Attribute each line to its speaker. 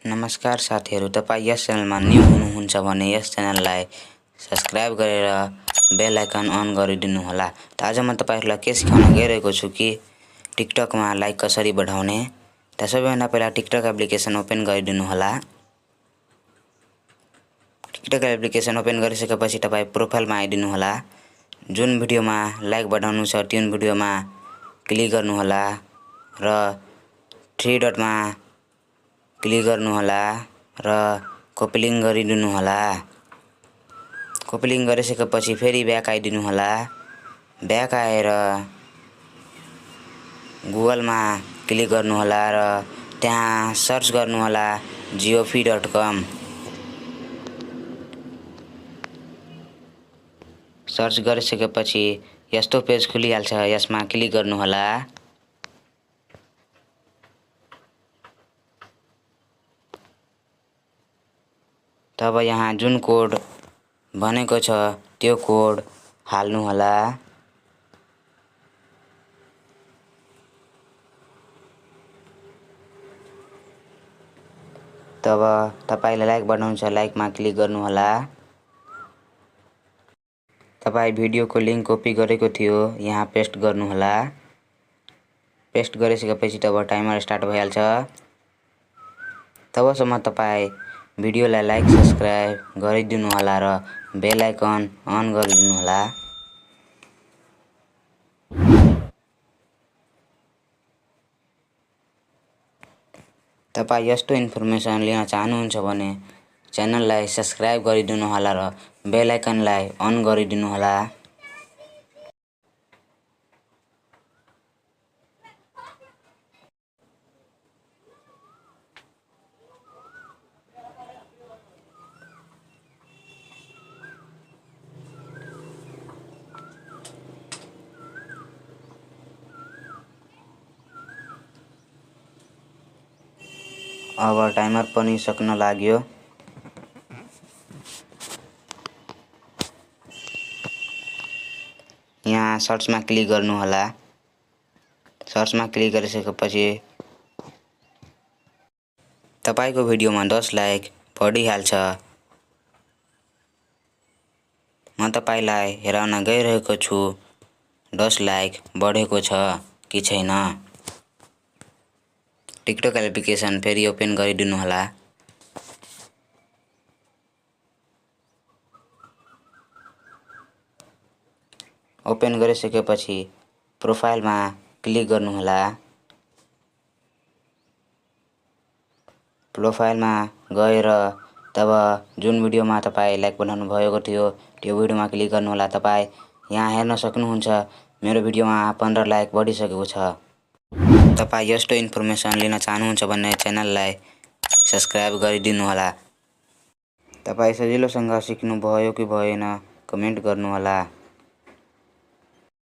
Speaker 1: नमस्कार साथीहरू, तपाईँ यस च्यानलमा न्यू हुनुहुन्छ भने यस च्यानललाई सब्स्क्राइब गरेर बेल आइकन अन गरिदिनु होला। त आज म तपाईहरुलाई के सिकाउन गइरहेको छु कि टिकटकमा लाइक कसरी बढाउने। त सबैभन्दा पहिला टिकटक एप्लिकेसन ओपन गरिदिनु होला। टिकटक एप्लिकेसन ओपन गरिसकेपछि तपाई प्रोफाइलमा आइदिनु होला। जुन भिडियोमा लाइक बढाउनु छ त्यो भिडियोमा क्लिक गर्नु होला र थ्री डटमा क्लिक गर्नु होला र कपी लिंक गरिदिनु होला। कपी लिंक गरिसकेपछि फेरि ब्याक आइदिनु होला। ब्याक आएर गुगलमा क्लिक गर्नु होला र त्यहाँ सर्च गर्नु होला jiofee.com। सर्च गरिसकेपछि यस्तो पेज खुलिहाल्छ, यसमा क्लिक गर्नु होला। तब यहाँ जुन कोड भनेको छ त्यो कोड हाल्नु होला। तब तपाईले लाइक बढाउनु छ, लाइकमा क्लिक गर्नु होला। तपाई भिडियोको लिंक कपी गरेको थियो, यहाँ पेस्ट गर्नु होला। पेस्ट गरिसकेपछि तब टाइमर स्टार्ट भइहाल्छ। तबसम्म तपाई भिडियोलाई लाइक सब्स्क्राइब गरिदिनु होला र बेल आइकन अन गरिदिनु होला। तपाई यस्तो इन्फर्मेसन लिन चाहनुहुन्छ भने च्यानललाई सब्स्क्राइब गरिदिनु होला र बेल आइकनलाई अन गरिदिनु होला। अब टाइमर पनि सक्न लाग्यो। यहाँ सर्चमा क्लिक गर्नु होला। सर्चमा क्लिक गरिसकेपछि तपाईको भिडियोमा 10 लाइक बढिहाल्छ। म तपाईलाई हेराउन गइरहेको छु 10 लाइक बढेको छ कि छैन। टिकटक एप्लिकेसन फेरि ओपन गरिदिनु होला। ओपन गरिसकेपछि प्रोफाइलमा क्लिक गर्नु होला। प्रोफाइलमा गएर तब जुन भिडियोमा तपाई लाइक बढाउनु भएको थियो त्यो भिडियोमा क्लिक गर्नु होला। तपाई यहाँ हेर्न सक्नुहुन्छ मेरो भिडियोमा 15 लाइक बढिसकेको छ। तपाई यस्तो इन्फर्मेसन लिन चाहनुहुन्छ भने च्यानललाई सब्स्क्राइब गरिदिनु होला। तपाई सजिलोसँग सिक्नु भयो कि भएन कमेन्ट गर्नु होला।